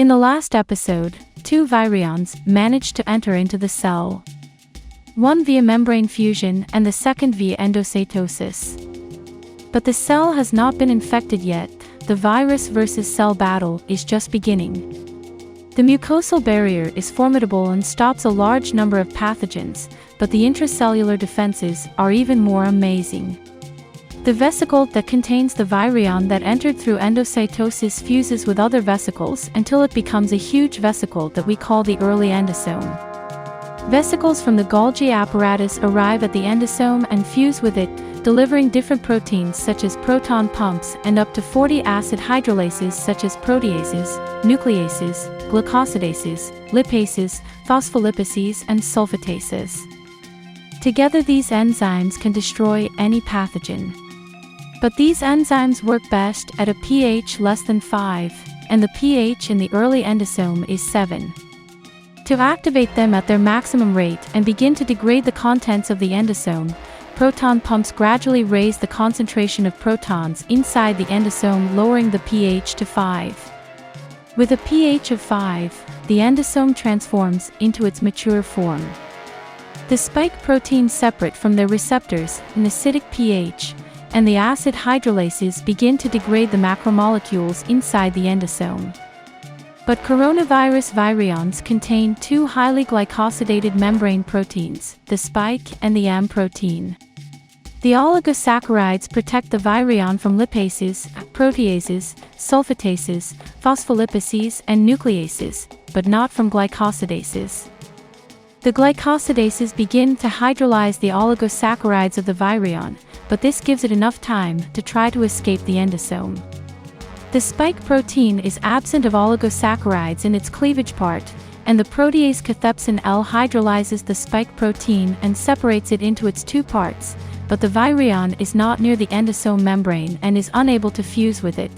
In the last episode, two virions managed to enter into the cell. One via membrane fusion and the second via endocytosis. But the cell has not been infected yet. The virus versus cell battle is just beginning. The mucosal barrier is formidable and stops a large number of pathogens, but the intracellular defenses are even more amazing. The vesicle that contains the virion that entered through endocytosis fuses with other vesicles until it becomes a huge vesicle that we call the early endosome. Vesicles from the Golgi apparatus arrive at the endosome and fuse with it, delivering different proteins such as proton pumps and up to 40 acid hydrolases such as proteases, nucleases, glycosidases, lipases, phospholipases, and sulfatases. Together these enzymes can destroy any pathogen. But these enzymes work best at a pH less than 5, and the pH in the early endosome is 7. To activate them at their maximum rate and begin to degrade the contents of the endosome, proton pumps gradually raise the concentration of protons inside the endosome, lowering the pH to 5. With a pH of 5, the endosome transforms into its mature form. The spike proteins separate from their receptors in acidic pH, and the acid hydrolases begin to degrade the macromolecules inside the endosome. But coronavirus virions contain two highly glycosidated membrane proteins, the spike and the M protein. The oligosaccharides protect the virion from lipases, proteases, sulfatases, phospholipases, and nucleases, but not from glycosidases. The glycosidases begin to hydrolyze the oligosaccharides of the virion, but this gives it enough time to try to escape the endosome. The spike protein is absent of oligosaccharides in its cleavage part, and the protease cathepsin L hydrolyzes the spike protein and separates it into its two parts, but the virion is not near the endosome membrane and is unable to fuse with it.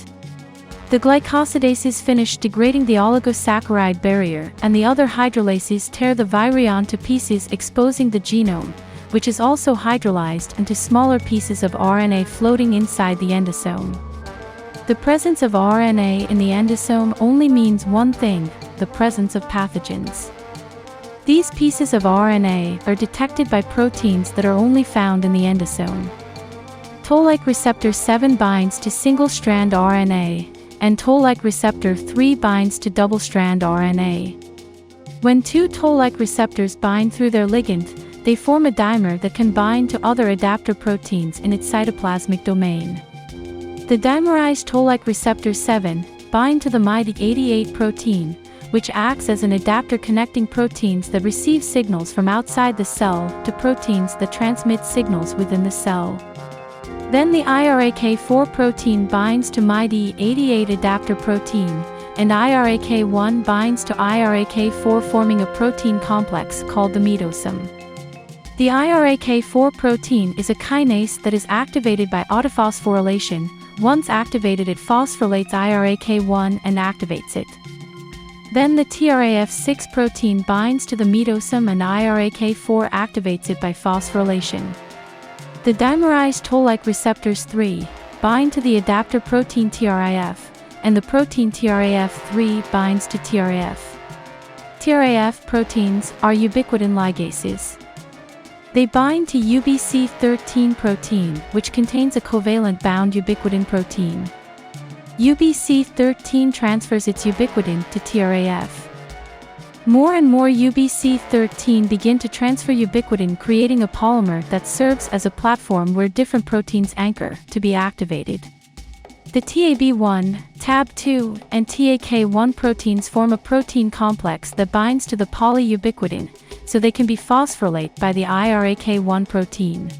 The glycosidases finish degrading the oligosaccharide barrier, and the other hydrolases tear the virion to pieces, exposing the genome, which is also hydrolyzed into smaller pieces of RNA floating inside the endosome. The presence of RNA in the endosome only means one thing: the presence of pathogens. These pieces of RNA are detected by proteins that are only found in the endosome. Toll-like receptor 7 binds to single-strand RNA, and toll-like receptor 3 binds to double-strand RNA. When two toll-like receptors bind through their ligand, they form a dimer that can bind to other adapter proteins in its cytoplasmic domain. The dimerized toll-like receptor 7 bind to the MyD88 protein, which acts as an adapter connecting proteins that receive signals from outside the cell to proteins that transmit signals within the cell. Then the IRAK4 protein binds to MyD88 adapter protein, and IRAK1 binds to IRAK4, forming a protein complex called the metosome. The IRAK4 protein is a kinase that is activated by autophosphorylation. Once activated, it phosphorylates IRAK1 and activates it. Then the TRAF6 protein binds to the metosome and IRAK4 activates it by phosphorylation. The dimerized toll-like receptors 3 bind to the adapter protein TRAF, and the protein TRAF3 binds to TRAF. TRAF proteins are ubiquitin ligases. They bind to UBC13 protein, which contains a covalent bound ubiquitin protein. UBC13 transfers its ubiquitin to TRAF. More and more UBC13 begin to transfer ubiquitin, creating a polymer that serves as a platform where different proteins anchor to be activated. The TAB1, TAB2, and TAK1 proteins form a protein complex that binds to the polyubiquitin, so they can be phosphorylated by the IRAK1 protein.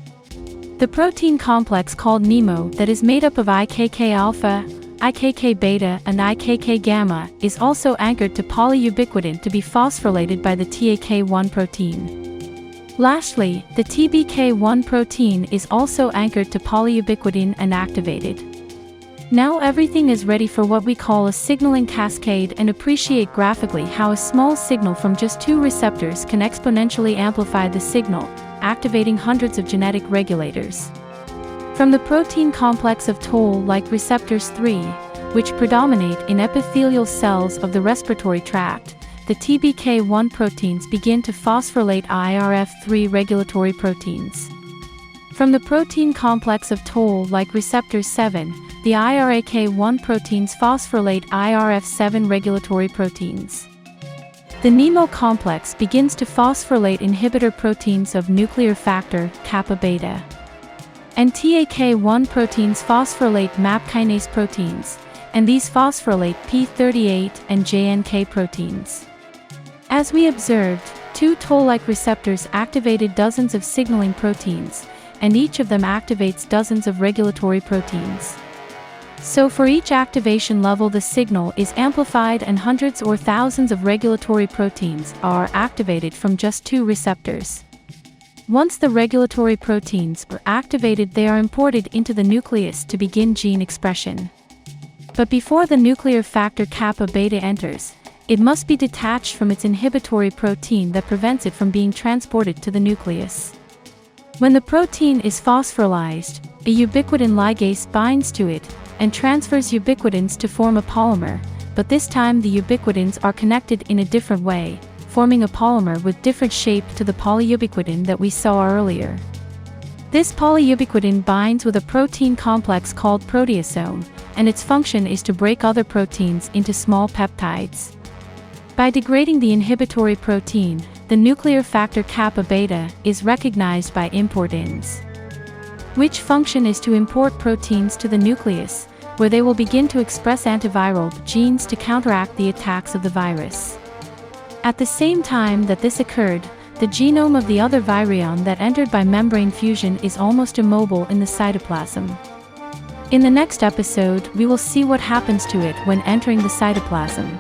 The protein complex called NEMO, that is made up of IKK alpha, IKK beta, and IKK gamma, is also anchored to polyubiquitin to be phosphorylated by the TAK1 protein. Lastly, the TBK1 protein is also anchored to polyubiquitin and activated. Now everything is ready for what we call a signaling cascade, and appreciate graphically how a small signal from just two receptors can exponentially amplify the signal, activating hundreds of genetic regulators. From the protein complex of toll-like receptors 3, which predominate in epithelial cells of the respiratory tract, the TBK1 proteins begin to phosphorylate IRF3 regulatory proteins. From the protein complex of toll-like receptors 7, the IRAK1 proteins phosphorylate IRF7 regulatory proteins. The NEMO complex begins to phosphorylate inhibitor proteins of nuclear factor kappa beta. And TAK1 proteins phosphorylate MAP kinase proteins, and these phosphorylate P38 and JNK proteins. As we observed, two toll-like receptors activated dozens of signaling proteins, and each of them activates dozens of regulatory proteins. So for each activation level the signal is amplified and hundreds or thousands of regulatory proteins are activated from just two receptors. Once the regulatory proteins are activated, they are imported into the nucleus to begin gene expression. But before the nuclear factor kappa beta enters, it must be detached from its inhibitory protein that prevents it from being transported to the nucleus. When the protein is phosphorylized, a ubiquitin ligase binds to it and transfers ubiquitins to form a polymer, but this time the ubiquitins are connected in a different way, forming a polymer with different shape to the polyubiquitin that we saw earlier. This polyubiquitin binds with a protein complex called proteasome, and its function is to break other proteins into small peptides. By degrading the inhibitory protein, the nuclear factor kappa beta is recognized by importins, which function is to import proteins to the nucleus, where they will begin to express antiviral genes to counteract the attacks of the virus. At the same time that this occurred, the genome of the other virion that entered by membrane fusion is almost immobile in the cytoplasm. In the next episode, we will see what happens to it when entering the cytoplasm.